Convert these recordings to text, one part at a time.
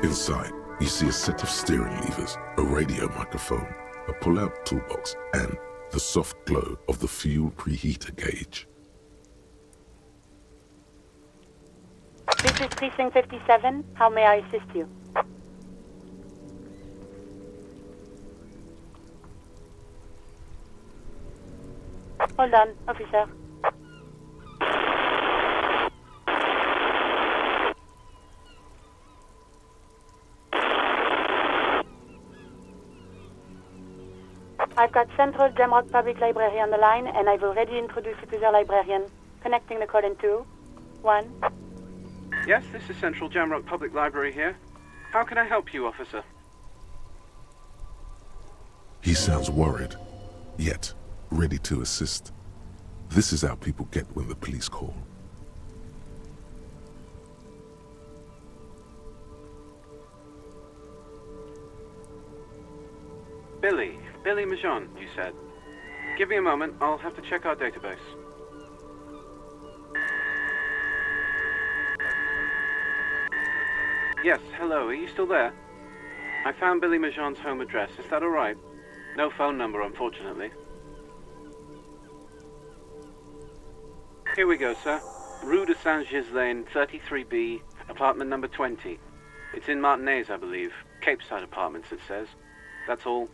Inside, you see a set of steering levers, a radio microphone, a pull-out toolbox, and the soft glow of the fuel preheater gauge. This is Precinct 57. How may I assist you? Hold on, officer. I've got Central Jamrock Public Library on the line, and I've already introduced you to their librarian. Connecting the call in 2, 1. Yes, this is Central Jamrock Public Library here. How can I help you, officer? He sounds worried, yet ready to assist. This is how people get when the police call. Billy Majon, you said. Give me a moment, I'll have to check our database. Yes, hello, are you still there? I found Billy Majon's home address, is that alright? No phone number, unfortunately. Here we go, sir. Rue de Saint-Ghislain, 33B, apartment number 20. It's in Martinez, I believe. Capeside Apartments, it says. That's all.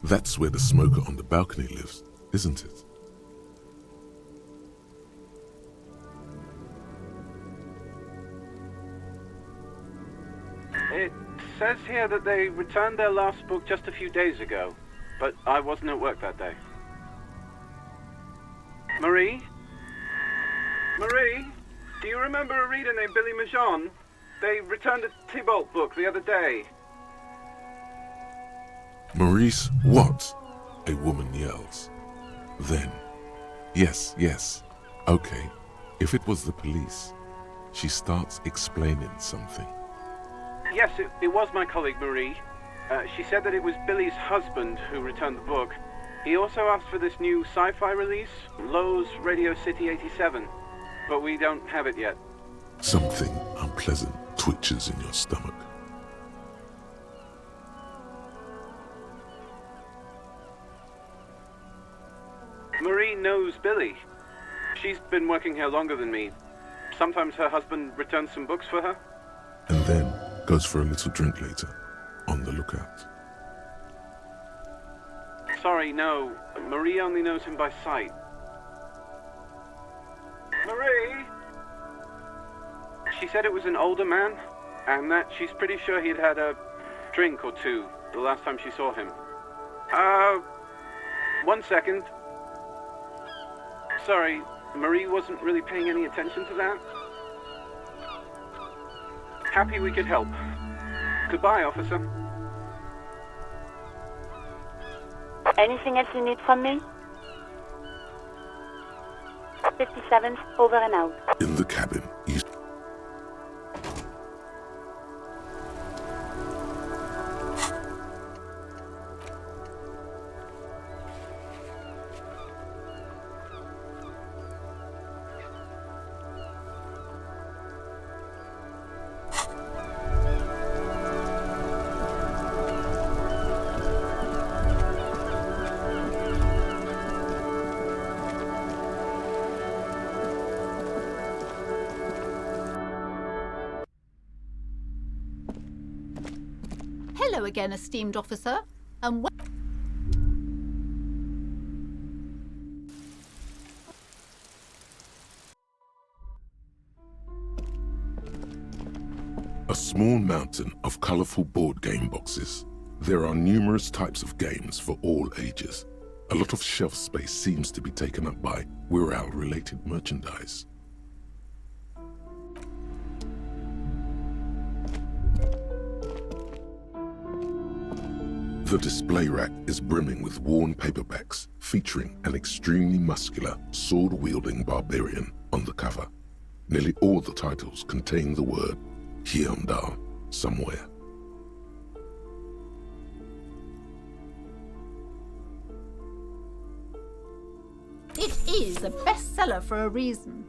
That's where the smoker on the balcony lives, isn't it? It says here that they returned their last book just a few days ago, but I wasn't at work that day. Marie? Marie? Do you remember a reader named Billy Majon? They returned a Thibault book the other day. Maurice, what? A woman yells. Then, yes, okay, if it was the police, she starts explaining something. Yes, it was my colleague Marie. She said that it was Billy's husband who returned the book. He also asked for this new sci-fi release, Lowe's Radio City 87, but we don't have it yet. Something unpleasant twitches in your stomach. Marie knows Billy. She's been working here longer than me. Sometimes her husband returns some books for her. And then goes for a little drink later, on the lookout. Sorry, no. Marie only knows him by sight. Marie? She said it was an older man, and that she's pretty sure he'd had a drink or two the last time she saw him. 1 second. Sorry, Marie wasn't really paying any attention to that. Happy we could help. Goodbye, officer. Anything else you need from me? 57, over and out. In the cabin, you... Hello again, esteemed officer, and A small mountain of colorful board game boxes. There are numerous types of games for all ages. A lot of shelf space seems to be taken up by Wirral-related merchandise. The display rack is brimming with worn paperbacks featuring an extremely muscular, sword-wielding barbarian on the cover. Nearly all the titles contain the word Hyundai somewhere. it is a bestseller for a reason.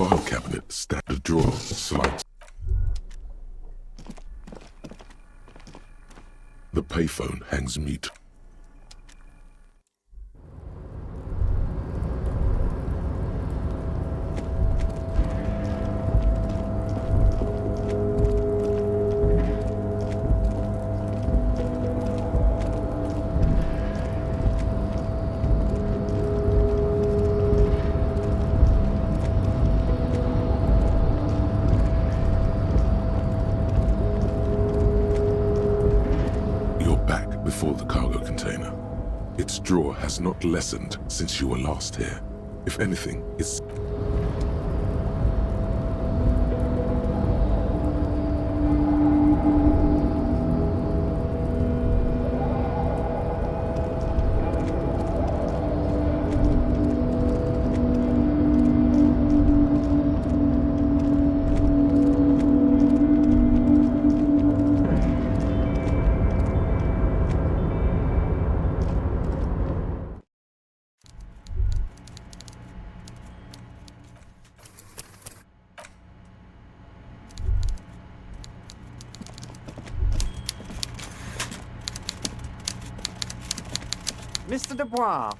file cabinet standard drawer slides. The payphone hangs mute. Before the cargo container. Its drawer has not lessened since you were last here. If anything, it's... Mr. Dubois,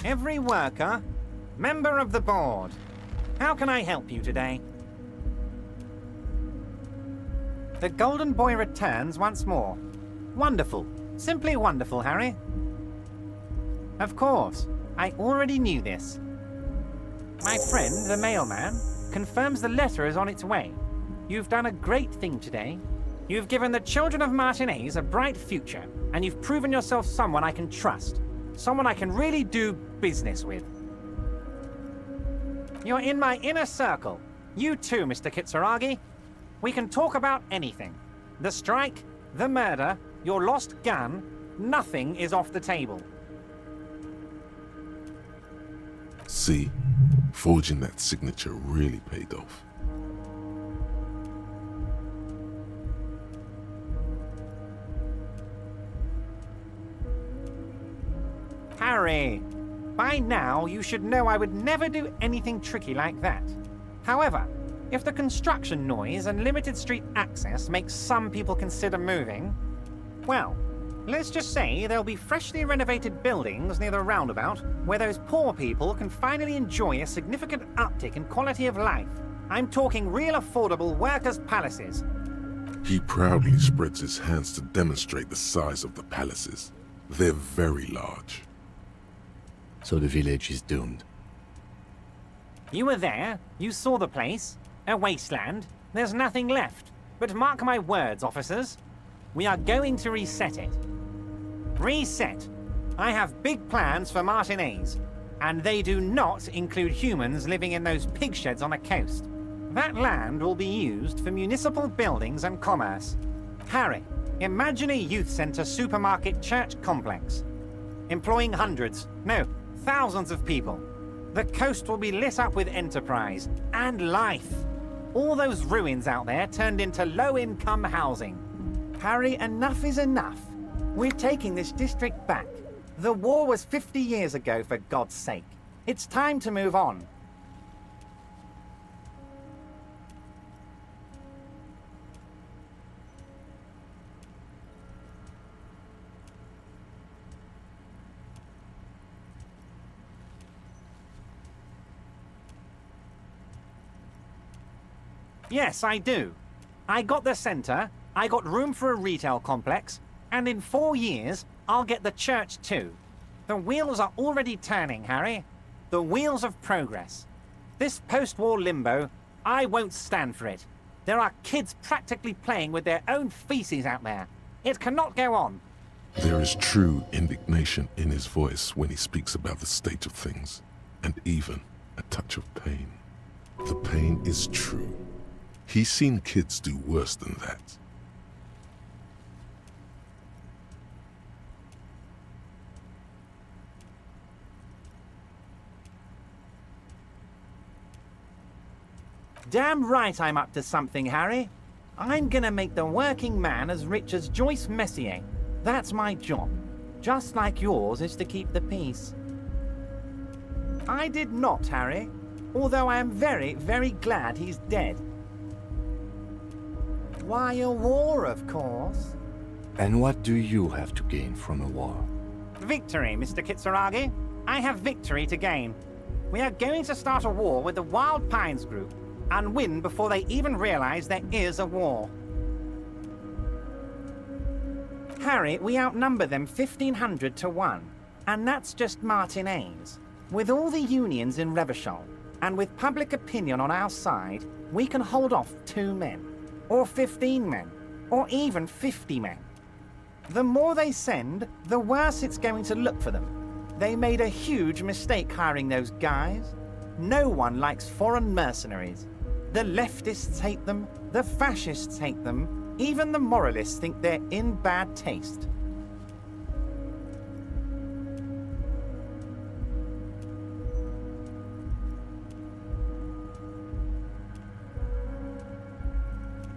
every worker, member of the board. How can I help you today? The Golden Boy returns once more. Wonderful. Simply wonderful, Harry. Of course, I already knew this. My friend, the mailman, confirms the letter is on its way. You've done a great thing today. You've given the children of Martinez a bright future, and you've proven yourself someone I can trust. Someone I can really do business with. You're in my inner circle. You too, Mr. Kitsuragi. We can talk about anything. The strike, the murder, your lost gun, nothing is off the table. See, forging that signature really paid off. Harry, by now you should know I would never do anything tricky like that. However, if the construction noise and limited street access makes some people consider moving, well, let's just say there'll be freshly renovated buildings near the roundabout where those poor people can finally enjoy a significant uptick in quality of life. I'm talking real affordable workers' palaces. He proudly spreads his hands to demonstrate the size of the palaces. They're very large. So the village is doomed. You were there, you saw the place. A wasteland. There's nothing left. But mark my words, officers. We are going to reset it. Reset. I have big plans for Martinez, and they do not include humans living in those pig sheds on the coast. That land will be used for municipal buildings and commerce. Harry, imagine a youth centre supermarket church complex. Employing hundreds, no, thousands of people. The coast will be lit up with enterprise and life. All those ruins out there turned into low-income housing. Harry, enough is enough. We're taking this district back. The war was 50 years ago, for God's sake. It's time to move on. Yes, I do. I got the centre, I got room for a retail complex, and in 4 years, I'll get the church too. The wheels are already turning, Harry. The wheels of progress. This post-war limbo, I won't stand for it. There are kids practically playing with their own feces out there. It cannot go on. There is true indignation in his voice when he speaks about the state of things, and even a touch of pain. The pain is true. He's seen kids do worse than that. Damn right I'm up to something, Harry. I'm gonna make the working man as rich as Joyce Messier. That's my job. Just like yours is to keep the peace. I did not, Harry. Although I am very, very glad he's dead. Why, a war, of course. And what do you have to gain from a war? Victory, Mr. Kitsuragi. I have victory to gain. We are going to start a war with the Wild Pines group and win before they even realize there is a war. Harry, we outnumber them 1,500 to 1, and that's just Martinez. With all the unions in Revachol, and with public opinion on our side, we can hold off 2 men, or 15 men, or even 50 men. The more they send, the worse it's going to look for them. They made a huge mistake hiring those guys. No one likes foreign mercenaries. The leftists hate them, the fascists hate them, even the moralists think they're in bad taste.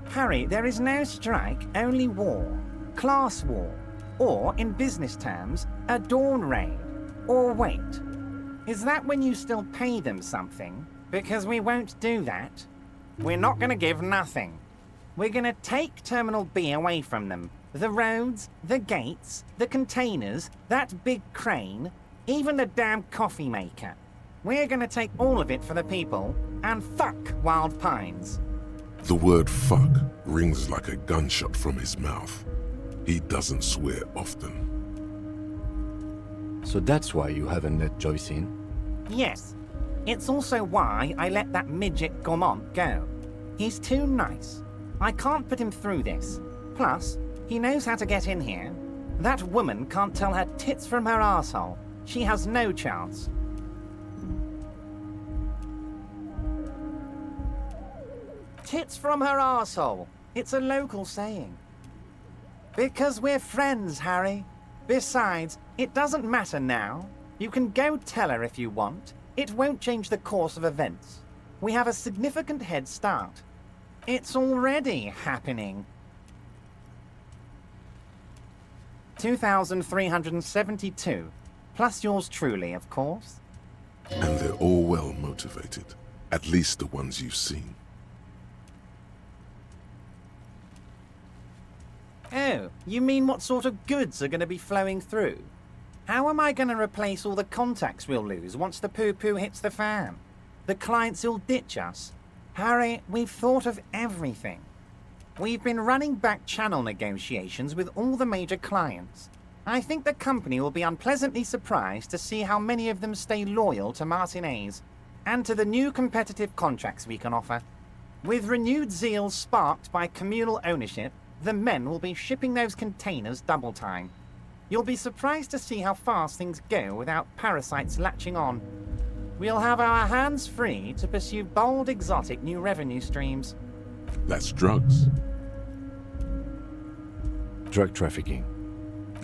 Harry, there is no strike, only war. Class war. Or, in business terms, a dawn raid. Or wait. Is that when you still pay them something? Because we won't do that. We're not going to give nothing. We're gonna take Terminal B away from them. The roads, the gates, the containers, that big crane, even the damn coffee maker. We're gonna take all of it for the people, and fuck Wild Pines. The word fuck rings like a gunshot from his mouth. He doesn't swear often. So that's why you haven't let Joyce in? Yes. It's also why I let that midget Gaumont go. He's too nice. I can't put him through this. Plus, he knows how to get in here. That woman can't tell her tits from her arsehole. She has no chance. Tits from her arsehole. It's a local saying. Because we're friends, Harry. Besides, it doesn't matter now. You can go tell her if you want. It won't change the course of events. We have a significant head start. It's already happening. 2,372. Plus yours truly, of course. And they're all well motivated. At least the ones you've seen. Oh, you mean what sort of goods are going to be flowing through? How am I going to replace all the contacts we'll lose once the poo-poo hits the fan? The clients who'll ditch us? Harry, we've thought of everything. We've been running back channel negotiations with all the major clients. I think the company will be unpleasantly surprised to see how many of them stay loyal to Martinez and to the new competitive contracts we can offer. With renewed zeal sparked by communal ownership, the men will be shipping those containers double time. You'll be surprised to see how fast things go without parasites latching on. We'll have our hands free to pursue bold, exotic new revenue streams. That's drugs. Drug trafficking.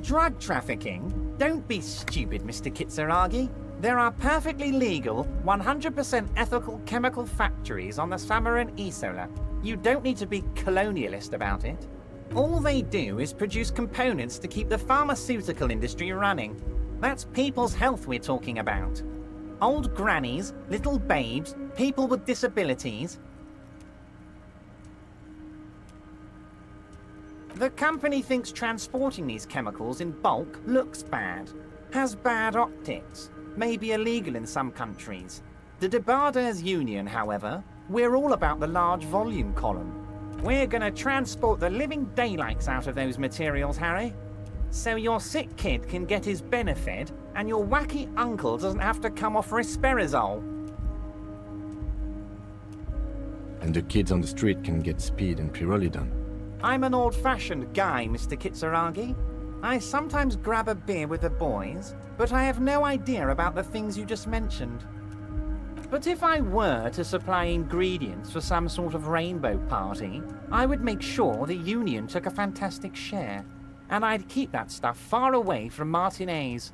Drug trafficking? Don't be stupid, Mr. Kitsuragi. There are perfectly legal, 100% ethical chemical factories on the Samaran Isola. You don't need to be colonialist about it. All they do is produce components to keep the pharmaceutical industry running. That's people's health we're talking about. Old grannies, little babes, people with disabilities. The company thinks transporting these chemicals in bulk looks bad, has bad optics, may be illegal in some countries. The Debarders Union, however, we're all about the large volume column. We're gonna transport the living daylights out of those materials, Harry. So your sick kid can get his benefit and your wacky uncle doesn't have to come off risperazole. And the kids on the street can get speed and pyrrolidone. I'm an old-fashioned guy, Mr. Kitsuragi. I sometimes grab a beer with the boys, but I have no idea about the things you just mentioned. But if I were to supply ingredients for some sort of rainbow party, I would make sure the Union took a fantastic share. And I'd keep that stuff far away from Martinez.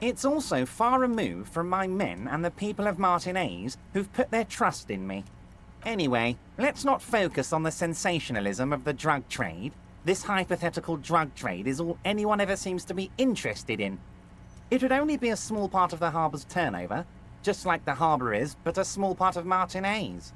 It's also far removed from my men and the people of Martinez who've put their trust in me. Anyway, let's not focus on the sensationalism of the drug trade. This hypothetical drug trade is all anyone ever seems to be interested in. It would only be a small part of the harbour's turnover, just like the harbour is, but a small part of Martinez.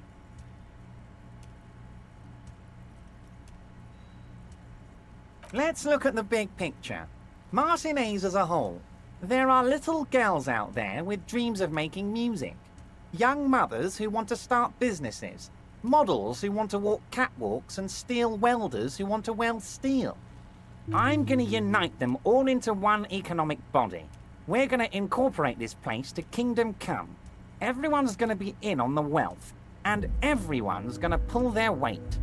Let's look at the big picture. Martinez as a whole. There are little girls out there with dreams of making music. Young mothers who want to start businesses. Models who want to walk catwalks and steel welders who want to weld steel. I'm going to unite them all into one economic body. We're going to incorporate this place to Kingdom Come. Everyone's going to be in on the wealth, and everyone's going to pull their weight.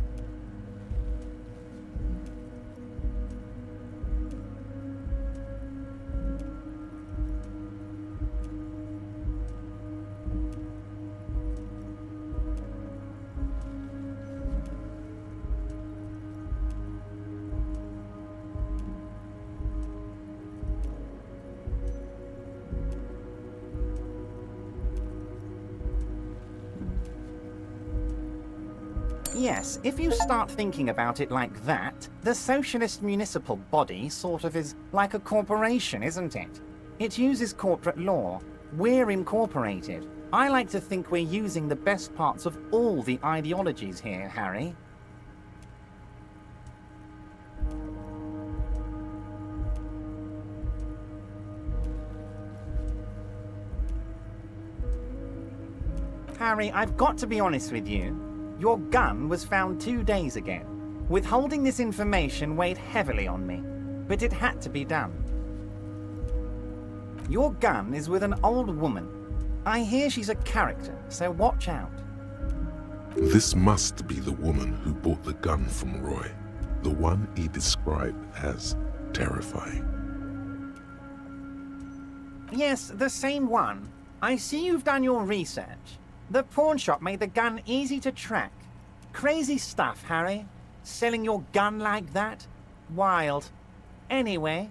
Yes, if you start thinking about it like that, the socialist municipal body sort of is like a corporation, isn't it? It uses corporate law. We're incorporated. I like to think we're using the best parts of all the ideologies here, Harry. Harry, I've got to be honest with you. Your gun was found 2 days ago. Withholding this information weighed heavily on me, but it had to be done. Your gun is with an old woman. I hear she's a character, so watch out. This must be the woman who bought the gun from Roy, the one he described as terrifying. Yes, the same one. I see you've done your research. The pawn shop made the gun easy to track. Crazy stuff, Harry. Selling your gun like that? Wild. Anyway,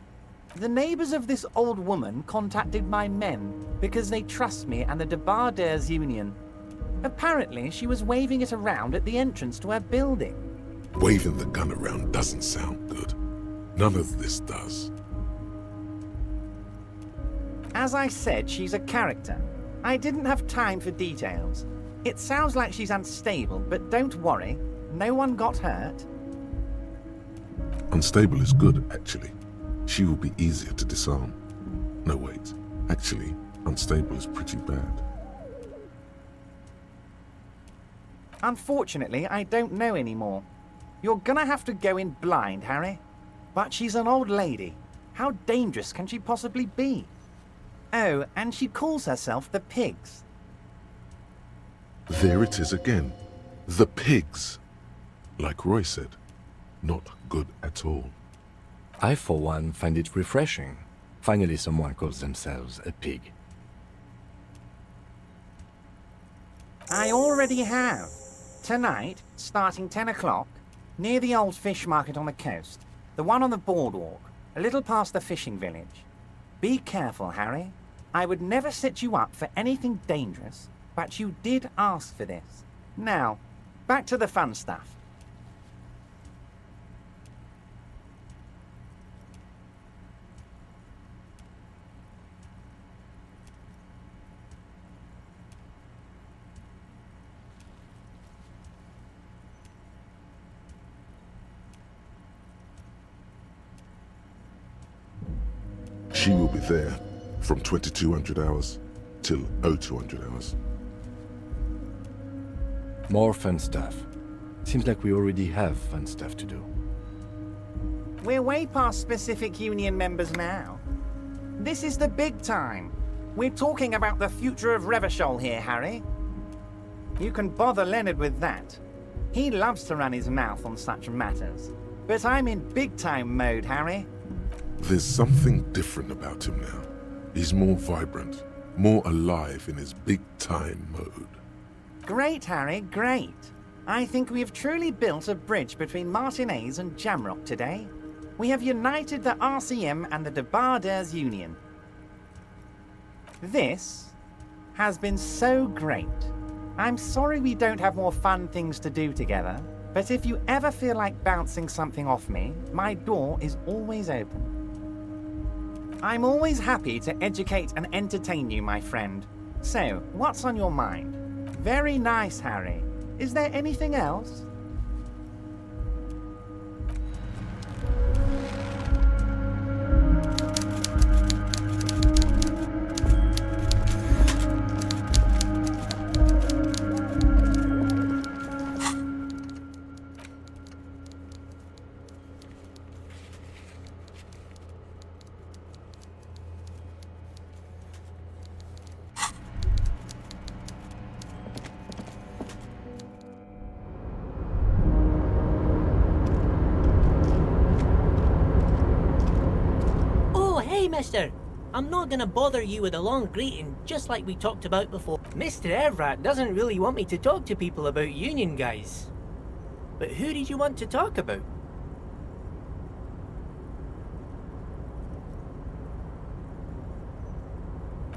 the neighbors of this old woman contacted my men because they trust me and the Debarders Union. Apparently, she was waving it around at the entrance to her building. Waving the gun around doesn't sound good. None of this does. As I said, she's a character. I didn't have time for details. It sounds like she's unstable, but don't worry. No one got hurt. Unstable is good, actually. She will be easier to disarm. No, wait. Actually, unstable is pretty bad. Unfortunately, I don't know anymore. You're gonna have to go in blind, Harry. But she's an old lady. How dangerous can she possibly be? Oh, and she calls herself the Pigs. There it is again. The pigs. Like Roy said, not good at all. I, for one, find it refreshing. Finally, someone calls themselves a pig. I already have. Tonight, starting 10 o'clock, near the old fish market on the coast. The one on the boardwalk, a little past the fishing village. Be careful, Harry. I would never set you up for anything dangerous, but you did ask for this. Now, back to the fun stuff. She will be there from 2200 hours till 0200 hours. More fun stuff. Seems like we already have fun stuff to do. We're way past specific union members now. This is the big time. We're talking about the future of Revachol here, Harry. You can bother Leonard with that. He loves to run his mouth on such matters. But I'm in big-time mode, Harry. There's something different about him now. He's more vibrant, more alive in his big-time mode. Great, Harry, great. I think we have truly built a bridge between Martinez and Jamrock today. We have united the RCM and the Debarders Union. This has been so great. I'm sorry we don't have more fun things to do together, but if you ever feel like bouncing something off me, my door is always open. I'm always happy to educate and entertain you, my friend. So, what's on your mind? Very nice, Harry. Is there anything else? mister. I'm not gonna bother you with a long greeting, just like we talked about before. Mr. Everett doesn't really want me to talk to people about union guys. But who did you want to talk about?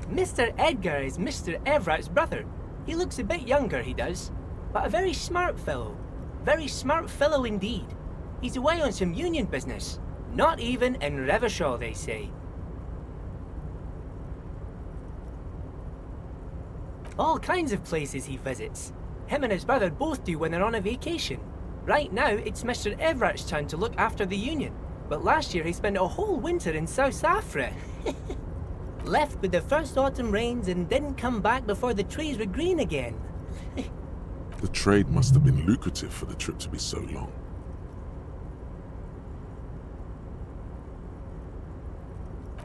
Mr. Edgar is Mr. Everett's brother. He looks a bit younger, he does, but a very smart fellow. Very smart fellow indeed. He's away on some union business. Not even in Revershaw, they say. All kinds of places he visits. Him and his brother both do when they're on a vacation. Right now, it's Mr. Everett's turn to look after the union. But last year he spent a whole winter in South Africa. Left with the first autumn rains and didn't come back before the trees were green again. The trade must have been lucrative for the trip to be so long.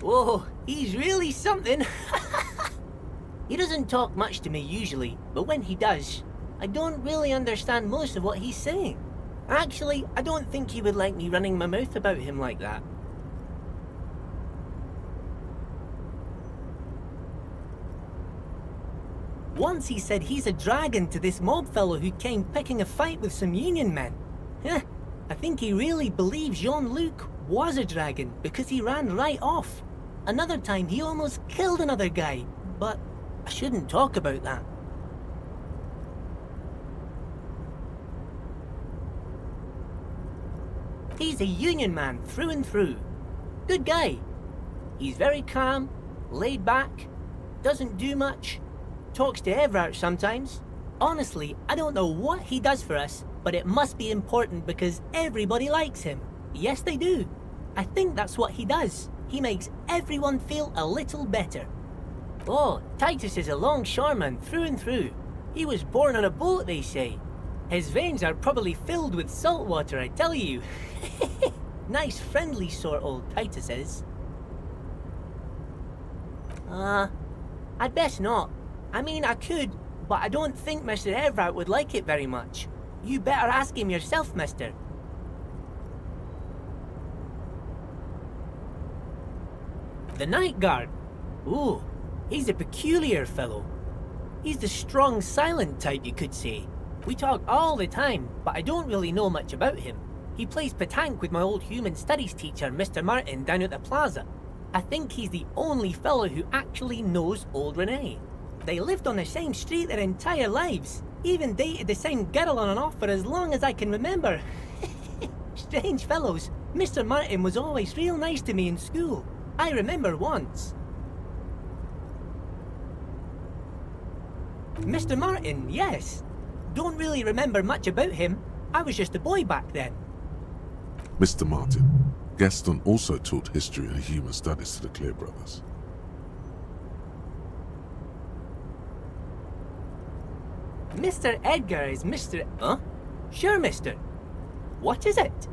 Whoa, he's really something. He doesn't talk much to me usually, but when he does, I don't really understand most of what he's saying. Actually, I don't think he would like me running my mouth about him like that. Once he said he's a dragon to this mob fellow who came picking a fight with some union men. I think he really believes Jean-Luc was a dragon because he ran right off. Another time he almost killed another guy, but I shouldn't talk about that. He's a union man through and through. Good guy. He's very calm, laid back, doesn't do much, talks to Everett sometimes. Honestly, I don't know what he does for us, but it must be important because everybody likes him. Yes, they do. I think that's what he does. He makes everyone feel a little better. Oh, Titus is a longshoreman through and through. He was born on a boat, they say. His veins are probably filled with salt water, I tell you. Nice friendly sort, old Titus is. I'd best not. I mean, I could, but I don't think Mr. Everett would like it very much. You better ask him yourself, mister. The night guard. Ooh, he's a peculiar fellow. He's the strong, silent type, you could say. We talk all the time, but I don't really know much about him. He plays petanque with my old human studies teacher, Mr. Martin, down at the plaza. I think he's the only fellow who actually knows old Renee. They lived on the same street their entire lives, even dated the same girl on and off for as long as I can remember. Strange fellows. Mr. Martin was always real nice to me in school. I remember once. Mr. Martin, yes. Don't really remember much about him. I was just a boy back then. Mr. Martin, Gaston also taught history and human studies to the Clear brothers. Mr. Edgar is Mr. Huh? Sure, mister. What is it?